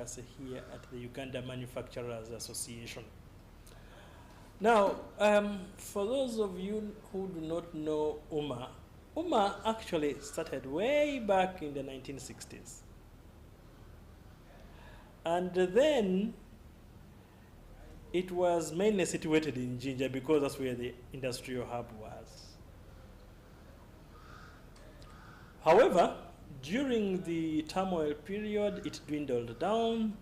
here at the Uganda Manufacturers Association. Now, for those of you who do not know UMA actually started way back in the 1960s. And then it was mainly situated in Jinja because that's where the industrial hub was. However, during the turmoil period, it dwindled down,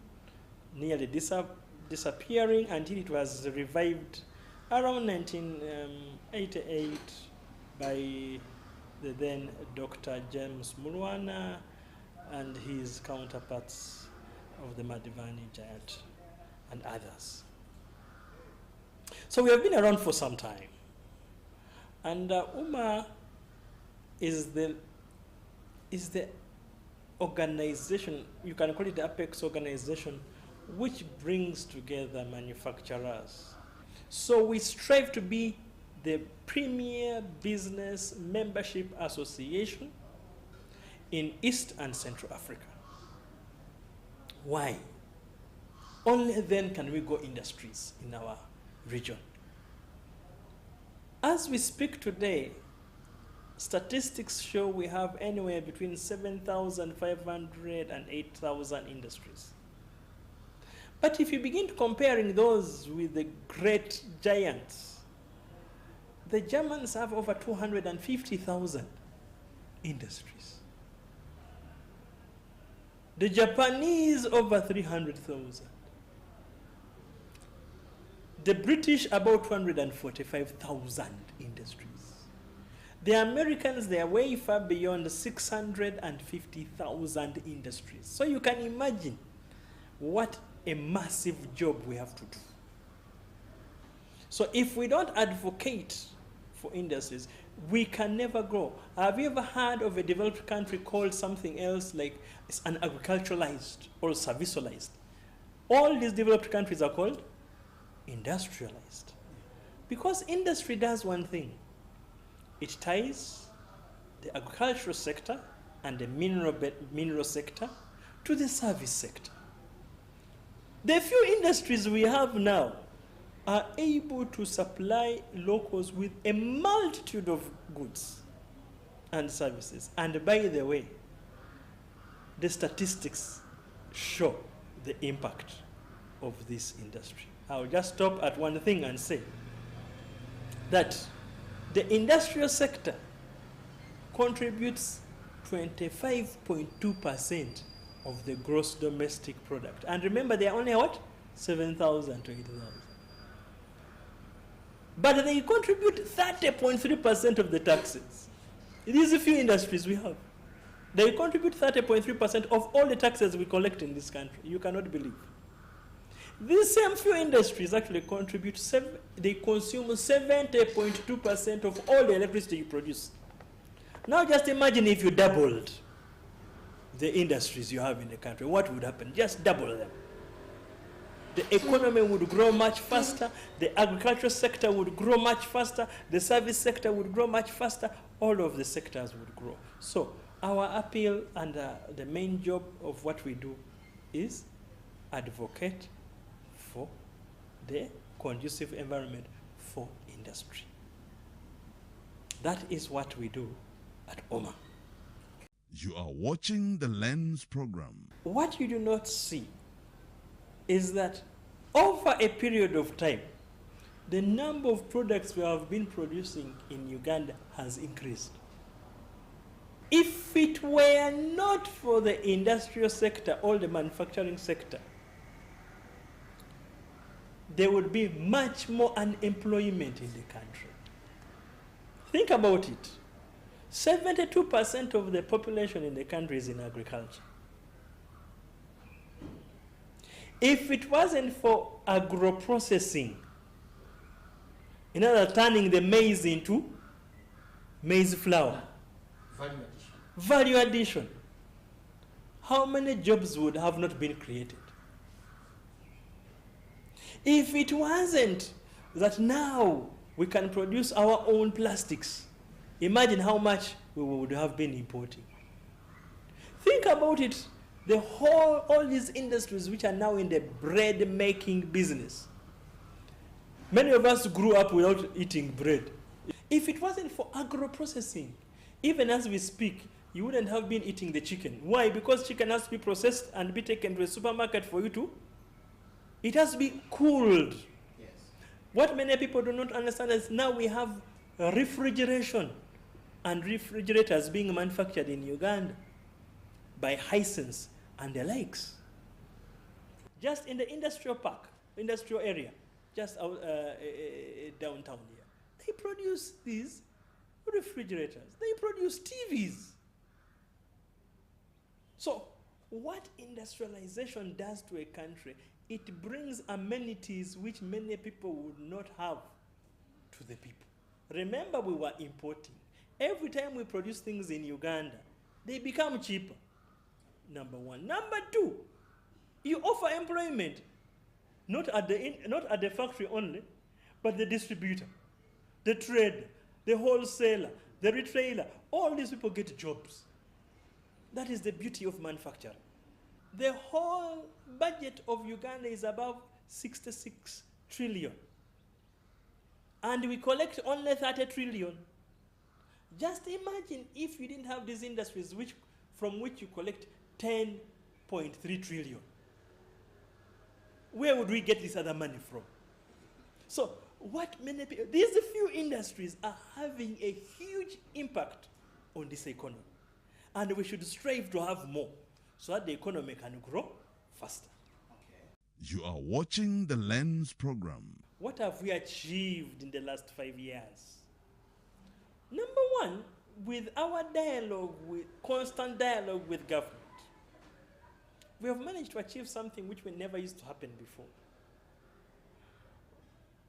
nearly disappearing until it was revived around 1988 by the then Dr. James Mulwana and his counterparts of the Madivani Giant and others. So we have been around for some time. And UMA is the organization, you can call it the apex organization, which brings together manufacturers. So we strive to be the premier business membership association in East and Central Africa. Why? Only then can we go industries in our region. As we speak today, statistics show we have anywhere between 7,500 and 8,000 industries. But if you begin comparing those with the great giants, the Germans have over 250,000 industries. The Japanese over 300,000. The British about 245,000 industries. The Americans, they are way far beyond 650,000 industries. So you can imagine what a massive job we have to do. So if we don't advocate for industries, we can never grow. Have you ever heard of a developed country called something else like it's an agriculturalized or servicialized? All these developed countries are called industrialized. Because industry does one thing. It ties the agricultural sector and the mineral sector to the service sector. The few industries we have now are able to supply locals with a multitude of goods and services. And by the way, the statistics show the impact of this industry. I'll just stop at one thing and say that the industrial sector contributes 25.2% of the gross domestic product. And remember, they are only what? 7,000 to 8,000. But they contribute 30.3% of the taxes. These are few industries we have. They contribute 30.3% of all the taxes we collect in this country. You cannot believe. These same few industries actually contribute, they consume 70.2% of all the electricity you produce. Now just imagine if you doubled the industries you have in the country. What would happen? Just double them. The economy would grow much faster, the agricultural sector would grow much faster, the service sector would grow much faster, all of the sectors would grow. So our appeal and the main job of what we do is advocate for the conducive environment for industry. That is what we do at UMA. You are watching the Lens program. What you do not see is that over a period of time, the number of products we have been producing in Uganda has increased. If it were not for the industrial sector or the manufacturing sector, there would be much more unemployment in the country. Think about it. 72% of the population in the country is in agriculture. If it wasn't for agro-processing, in other words, turning the maize into maize flour, value addition, how many jobs would have not been created? If it wasn't that now we can produce our own plastics, imagine how much we would have been importing. Think about it all these industries which are now in the bread making business. Many of us grew up without eating bread. If it wasn't for agro-processing, even as we speak, you wouldn't have been eating the chicken. Why? Because chicken has to be processed and be taken to a supermarket for you to. It has to be cooled. Yes. What many people do not understand is now we have refrigeration and refrigerators being manufactured in Uganda by Hisense and the likes. Just in the industrial park, industrial area, just out, downtown here, they produce these refrigerators. They produce TVs. So what industrialization does to a country, it brings amenities which many people would not have to the people. Remember, we were importing. Every time we produce things in Uganda, they become cheaper. Number one. Number two, you offer employment, not at the factory only, but the distributor, the trader, the wholesaler, the retailer. All these people get jobs. That is the beauty of manufacturing. The whole budget of Uganda is above 66 trillion. And we collect only 30 trillion. Just imagine if you didn't have these industries from which you collect 10.3 trillion. Where would we get this other money from? So what many people, these few industries are having a huge impact on this economy. And we should strive to have more so that the economy can grow faster. You are watching the Lens program. What have we achieved in the last 5 years? Number one, with our constant dialogue with government, we have managed to achieve something which never used to happen before.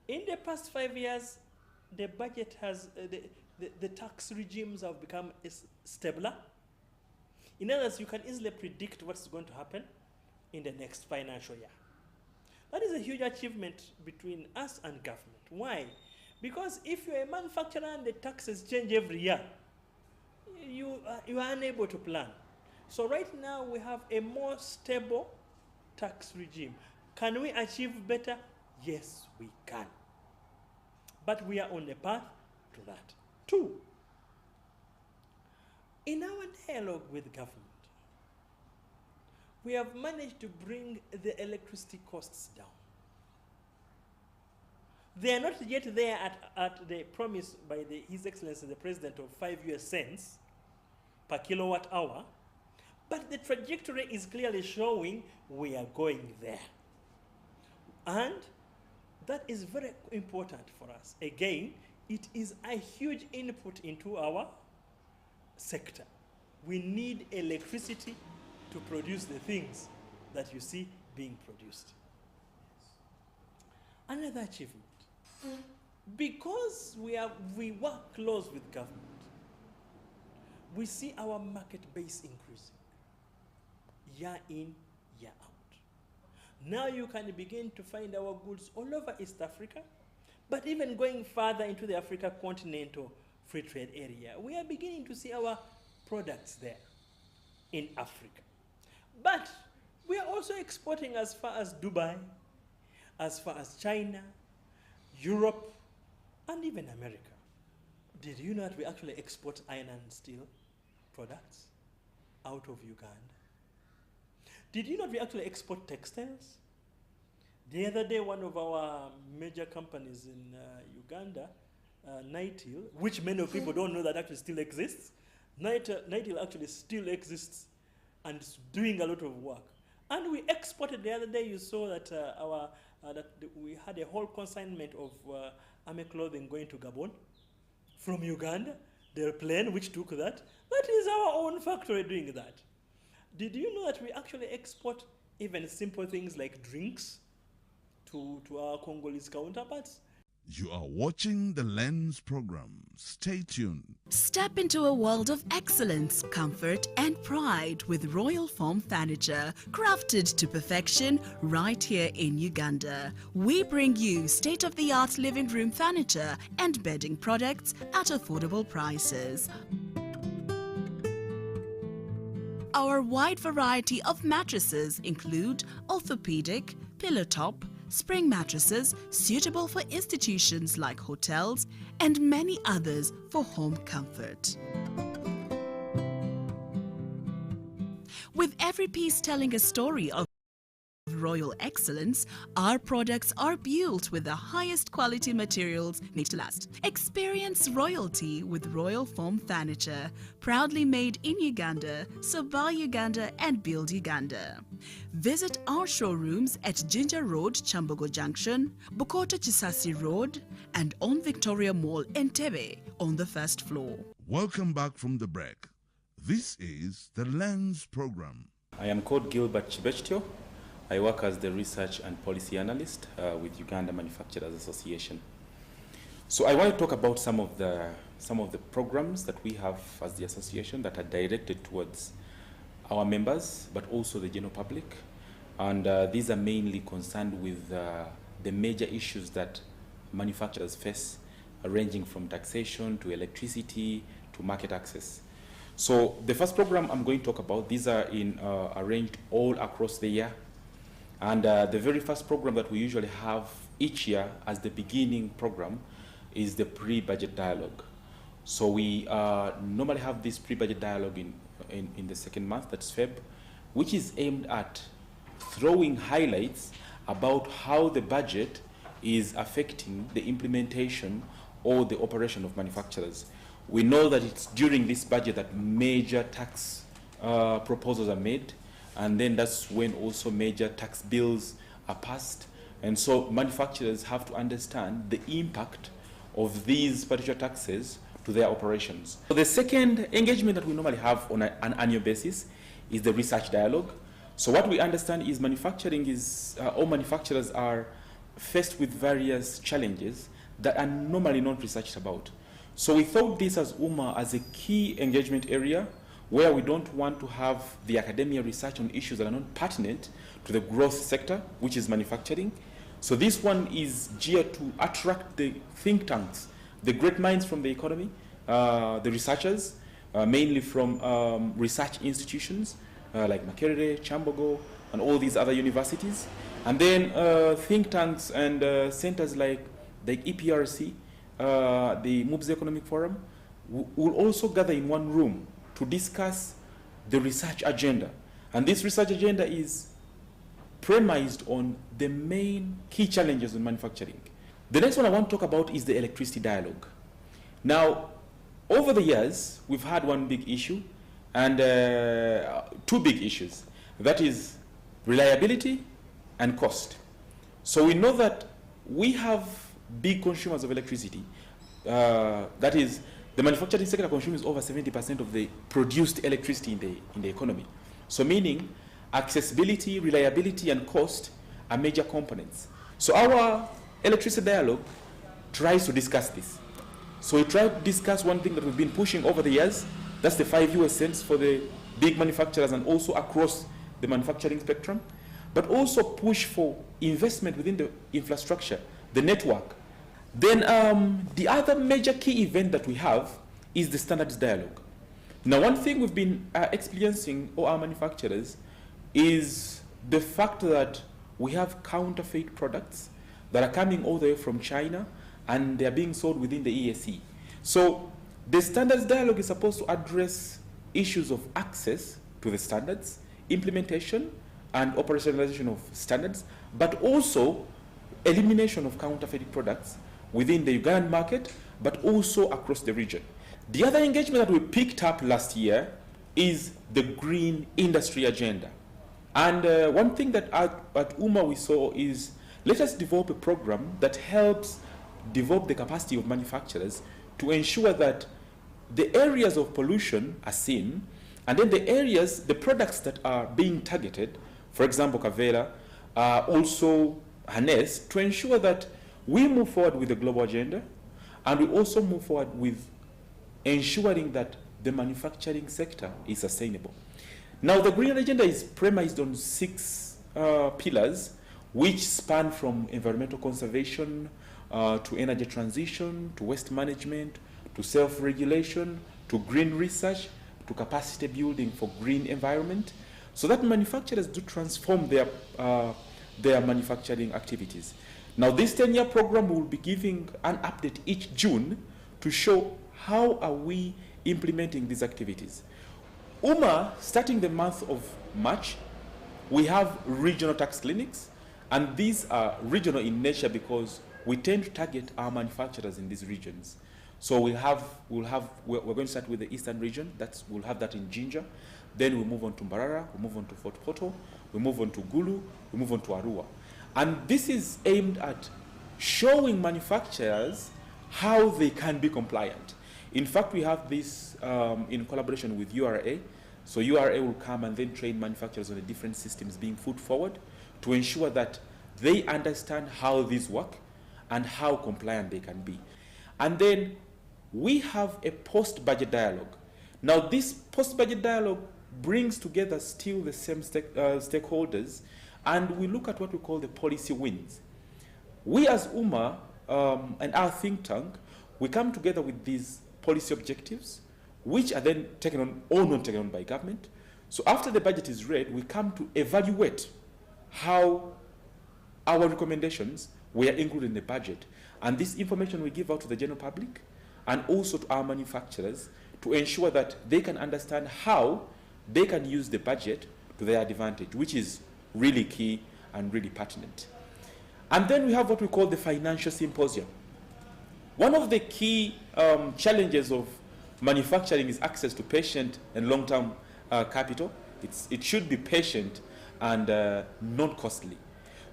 In the past 5 years, the budget has, the tax regimes have become stabler. In other words, you can easily predict what's going to happen in the next financial year. That is a huge achievement between us and government. Why? Because if you're a manufacturer and the taxes change every year, you are unable to plan. So right now we have a more stable tax regime. Can we achieve better? Yes, we can. But we are on the path to that. Two, in our dialogue with government, we have managed to bring the electricity costs down. They are not yet there at the promise by His Excellency the President of 5 cents per kilowatt hour, but the trajectory is clearly showing we are going there. And that is very important for us. Again, it is a huge input into our sector. We need electricity to produce the things that you see being produced. Another achievement. Because we work close with government, we see our market base increasing year in, year out. Now you can begin to find our goods all over East Africa, but even going further into the Africa continental free trade area, we are beginning to see our products there in Africa. But we are also exporting as far as Dubai, as far as China, Europe, and even America. Did you know that we actually export iron and steel products out of Uganda? Did you know that we actually export textiles? The other day, one of our major companies in Uganda, Nightil, which many of people don't know that actually still exists, Nightil actually still exists and is doing a lot of work. And we exported the other day. You saw that we had a whole consignment of army clothing going to Gabon from Uganda. The plane which took that. That is our own factory doing that. Did you know that we actually export even simple things like drinks to our Congolese counterparts? You are watching the Lens program. Stay tuned. Step into a world of excellence, comfort, and pride with Royal Foam Furniture, crafted to perfection right here in Uganda. We bring you state-of-the-art living room furniture and bedding products at affordable prices. our wide variety of mattresses include orthopedic, pillow top, spring mattresses suitable for institutions like hotels, and many others for home comfort. With every piece telling a story of royal excellence, our products are built with the highest quality materials made to last. Experience royalty with Royal Foam Furniture, proudly made in Uganda, so buy Uganda and build Uganda. Visit our showrooms at Ginger Road, Chambogo Junction, Bukoto Chisasi Road, and on Victoria Mall, Entebbe, on the first floor. Welcome back from the break. This is the Lens Program. I am called Gilbert Chibetio. I work as the research and policy analyst with Uganda Manufacturers Association. So I want to talk about some of the programs that we have as the association that are directed towards our members, but also the general public. And these are mainly concerned with the major issues that manufacturers face, ranging from taxation to electricity to market access. So the first program I'm going to talk about, these are arranged all across the year. And the very first program that we usually have each year as the beginning program is the pre-budget dialogue. So we normally have this pre-budget dialogue in the second month, that's Feb, which is aimed at throwing highlights about how the budget is affecting the implementation or the operation of manufacturers. We know that it's during this budget that major tax proposals are made, and then that's when also major tax bills are passed. And so manufacturers have to understand the impact of these particular taxes to their operations. So the second engagement that we normally have on an annual basis is the research dialogue. So what we understand is all manufacturers are faced with various challenges that are normally not researched about. So we thought this as UMA as a key engagement area where we don't want to have the academia research on issues that are not pertinent to the growth sector, which is manufacturing. So this one is geared to attract the think tanks, the great minds from the economy, the researchers, mainly from research institutions like Makerere, Chambogo, and all these other universities. And then think tanks and centers like EPRC, the MOOBS Economic Forum, will also gather in one room to discuss the research agenda. And this research agenda is premised on the main key challenges in manufacturing. The next one I want to talk about is the electricity dialogue. Now, over the years, we've had one big issue and two big issues. That is reliability and cost. So we know that we have big consumers of electricity. That is, the manufacturing sector consumes over 70% of the produced electricity in the economy. So meaning accessibility, reliability, and cost are major components. So our electricity dialogue tries to discuss this. So we try to discuss one thing that we've been pushing over the years. That's the 5 US cents for the big manufacturers and also across the manufacturing spectrum, but also push for investment within the infrastructure, the network. Then the other major key event that we have is the standards dialogue. Now, one thing we've been experiencing, all our manufacturers, is the fact that we have counterfeit products that are coming all the way from China and they're being sold within the EAC. So the standards dialogue is supposed to address issues of access to the standards, implementation and operationalization of standards, but also elimination of counterfeit products within the Ugandan market, but also across the region. The other engagement that we picked up last year is the green industry agenda. And one thing that at UMA we saw is, let us develop a program that helps develop the capacity of manufacturers to ensure that the areas of pollution are seen, and then the products that are being targeted, for example, Kavera, also harnessed to ensure that we move forward with the global agenda, and we also move forward with ensuring that the manufacturing sector is sustainable. Now, the green agenda is premised on 6 pillars, which span from environmental conservation to energy transition, to waste management, to self-regulation, to green research, to capacity building for green environment, so that manufacturers do transform their manufacturing activities. Now, this 10-year program will be giving an update each June to show how are we implementing these activities. UMA, starting the month of March, we have regional tax clinics, and these are regional in nature because we tend to target our manufacturers in these regions. So we're going to start with the eastern region. We'll have that in Jinja. Then we move on to Mbarara, we move on to Fort Portal, we move on to Gulu, we move on to Arua. And this is aimed at showing manufacturers how they can be compliant. In fact, we have this in collaboration with URA. So URA will come and then train manufacturers on the different systems being put forward to ensure that they understand how these work and how compliant they can be. And then we have a post-budget dialogue. Now, this post-budget dialogue brings together still the same stakeholders, and we look at what we call the policy wins. We as UMA and our think tank, we come together with these policy objectives, which are then taken on or not taken on by government. So after the budget is read, we come to evaluate how our recommendations were included in the budget. And this information we give out to the general public and also to our manufacturers to ensure that they can understand how they can use the budget to their advantage, which is really key and really pertinent. And then we have what we call the financial symposium. One of the key challenges of manufacturing is access to patient and long-term capital. It should be patient and non-costly.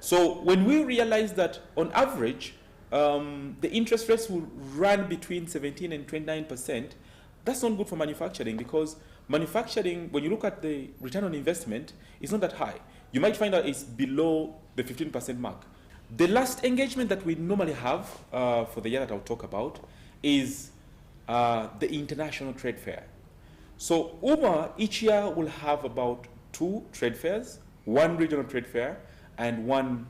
So when we realize that on average, the interest rates will run between 17 and 29%, that's not good for manufacturing, because manufacturing, when you look at the return on investment, it's not that high. You might find that it's below the 15% mark. The last engagement that we normally have for the year that I'll talk about is the International Trade Fair. So UMA each year will have about 2 trade fairs, 1 regional trade fair and 1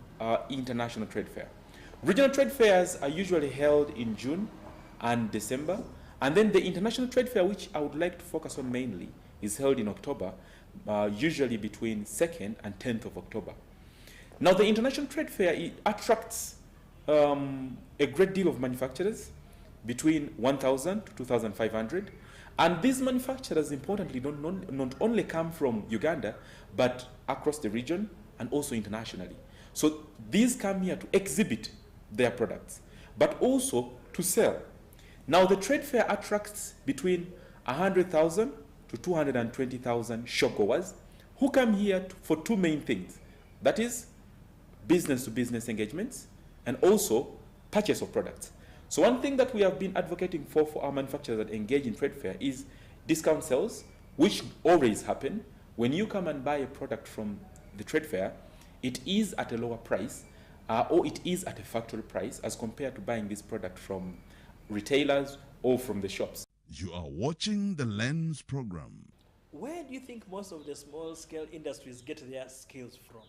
international trade fair. Regional trade fairs are usually held in June and December, and then the international trade fair, which I would like to focus on mainly, is held in October, usually between 2nd and 10th of October. Now, the international trade fair, it attracts a great deal of manufacturers, between 1,000 to 2,500. And these manufacturers, importantly, not only come from Uganda, but across the region and also internationally. So these come here to exhibit their products, but also to sell. Now, the trade fair attracts between 100,000 to 220,000 shopgoers who come here for 2 main things. That is, business-to-business engagements and also purchase of products. So one thing that we have been advocating for our manufacturers that engage in trade fair is discount sales, which always happen. When you come and buy a product from the trade fair, it is at a lower price, or it is at a factory price as compared to buying this product from retailers or from the shops. You are watching the Lens program. Where do you think most of the small-scale industries get their skills from?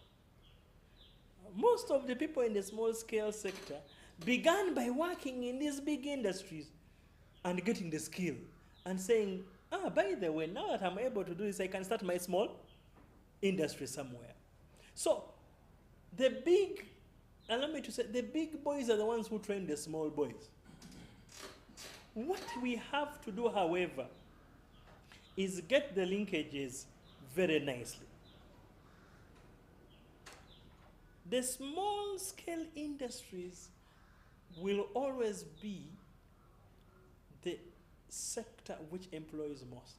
Most of the people in the small-scale sector began by working in these big industries and getting the skill and saying, by the way, now that I'm able to do this, I can start my small industry somewhere. So the big, allow me to say, the big boys are the ones who train the small boys. What we have to do, however, is get the linkages very nicely. The small-scale industries will always be the sector which employs most.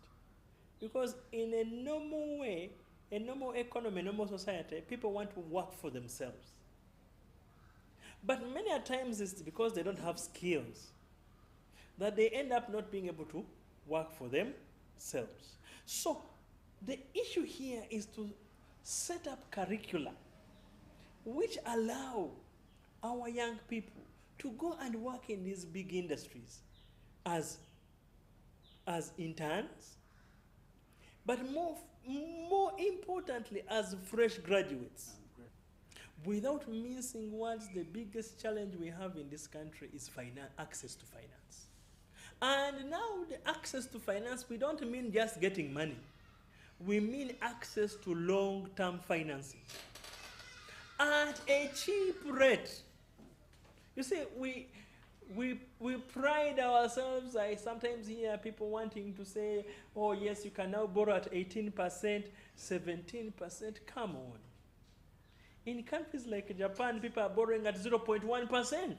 Because in a normal way, a normal economy, a normal society, people want to work for themselves. But many a times it's because they don't have skills that they end up not being able to work for themselves. So the issue here is to set up curricula which allow our young people to go and work in these big industries as interns, but more importantly, as fresh graduates. Without mincing words, the biggest challenge we have in this country is access to finance. And now the access to finance, we don't mean just getting money. We mean access to long-term financing at a cheap rate. You see, we pride ourselves. I sometimes hear people wanting to say, oh yes, you can now borrow at 18%, 17%. Come on. In countries like Japan, people are borrowing at 0.1%.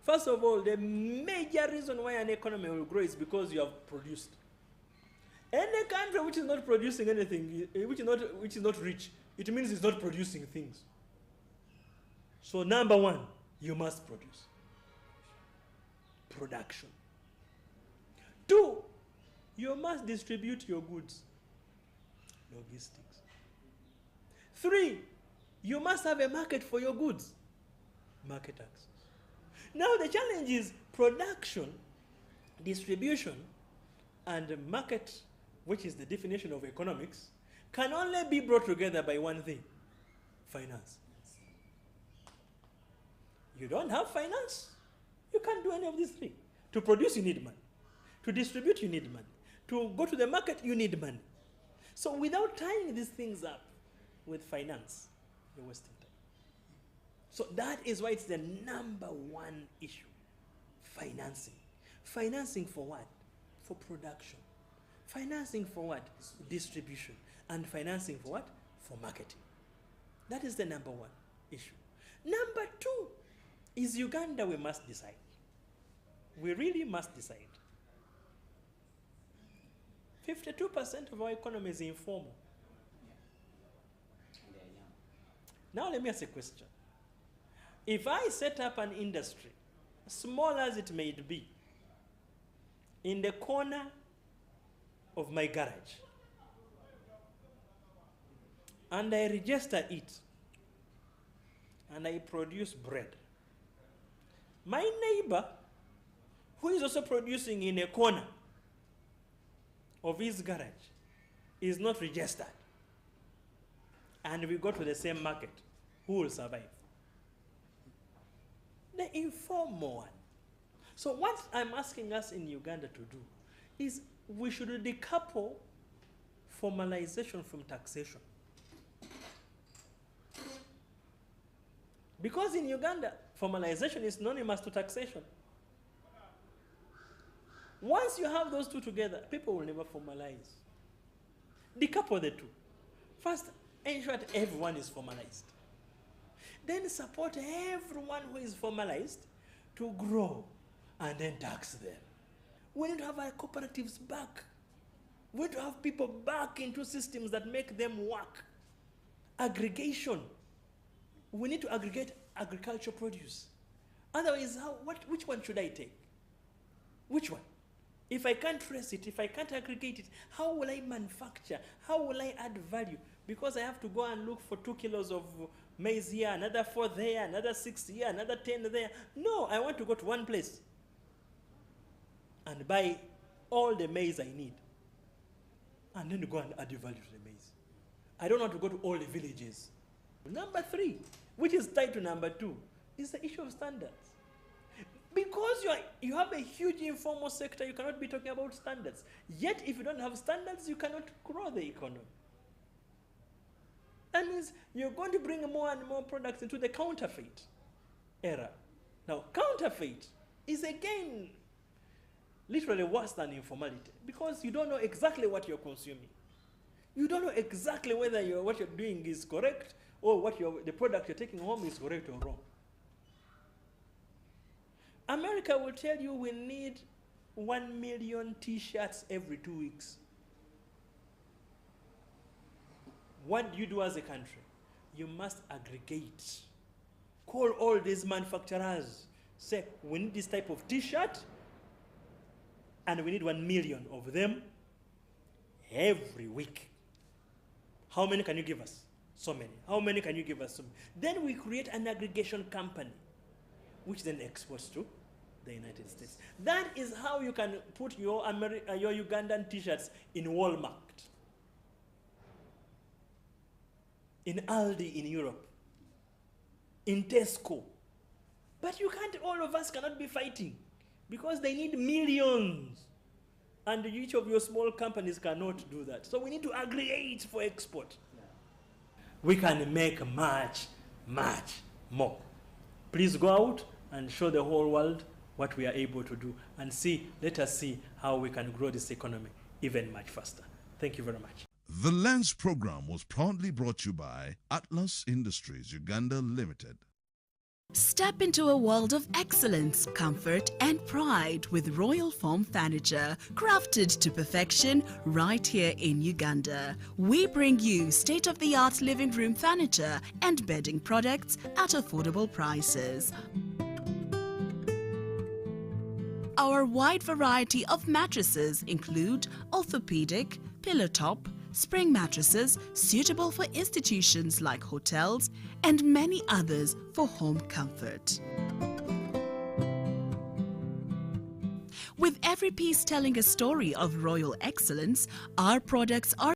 First of all, the major reason why an economy will grow is because you have produced. Any country which is not producing anything, which is not rich, it means it's not producing things. So number one, you must produce. Production. Two, you must distribute your goods. Logistics. Three, you must have a market for your goods. Market access. Now the challenge is production, distribution, and market, which is the definition of economics, can only be brought together by one thing: finance. You don't have finance, you can't do any of these three. To produce, you need money. To distribute, you need money. To go to the market, you need money. So without tying these things up with finance, you're wasting time. So that is why it's the number one issue. Financing. Financing for what? For production. Financing for what? Distribution. And financing for what? For marketing. That is the number one issue. Number two is Uganda. We must decide. We really must decide. 52% of our economy is informal. Now let me ask a question. If I set up an industry, small as it may be, in the corner of my garage, and I register it, and I produce bread, my neighbor, who is also producing in a corner of his garage, is not registered, and we go to the same market, who will survive? The informal one. So what I'm asking us in Uganda to do is we should decouple formalization from taxation. Because in Uganda, formalization is synonymous to taxation. Once you have those two together, people will never formalize. Decouple the two. First, ensure that everyone is formalized. Then support everyone who is formalized to grow and then tax them. We need to have our cooperatives back. We need to have people back into systems that make them work. Aggregation. We need to aggregate agricultural produce. Otherwise, which one should I take? Which one? If I can't trace it, if I can't aggregate it, how will I manufacture? How will I add value? Because I have to go and look for 2 kilos of maize here, another 4 there, another 6 here, another 10 there. No, I want to go to one place and buy all the maize I need. And then go and add value to the maize. I don't want to go to all the villages. Number 3, which is tied to number 2, is the issue of standards. Because you have a huge informal sector, you cannot be talking about standards. Yet, if you don't have standards, you cannot grow the economy. That means you're going to bring more and more products into the counterfeit era. Now, counterfeit is again literally worse than informality because you don't know exactly what you're consuming. You don't know exactly whether what you're doing is correct or the product you're taking home is correct or wrong. America will tell you we need 1 million t-shirts every 2 weeks. What do you do as a country? You must aggregate. Call all these manufacturers. Say, we need this type of t-shirt, and we need 1 million of them every week. How many can you give us? So many. How many can you give us? So many. Then we create an aggregation company, which then exports to the United States. That is how you can put your Ugandan t-shirts in Walmart, in Aldi in Europe, in Tesco. But you can't, all of us cannot be fighting because they need millions. And each of your small companies cannot do that. So we need to aggregate for export. We can make much, much more. Please go out and show the whole world what we are able to do and let us see how we can grow this economy even much faster. Thank you very much. The Lens program was proudly brought to you by Atlas Industries Uganda Limited. Step into a world of excellence, comfort and pride with Royal Foam Furniture, crafted to perfection right here in Uganda. We bring you state-of-the-art living room furniture and bedding products at affordable prices. Our wide variety of mattresses include orthopedic, pillow top, spring mattresses suitable for institutions like hotels, and many others for home comfort. With every piece telling a story of royal excellence, our products are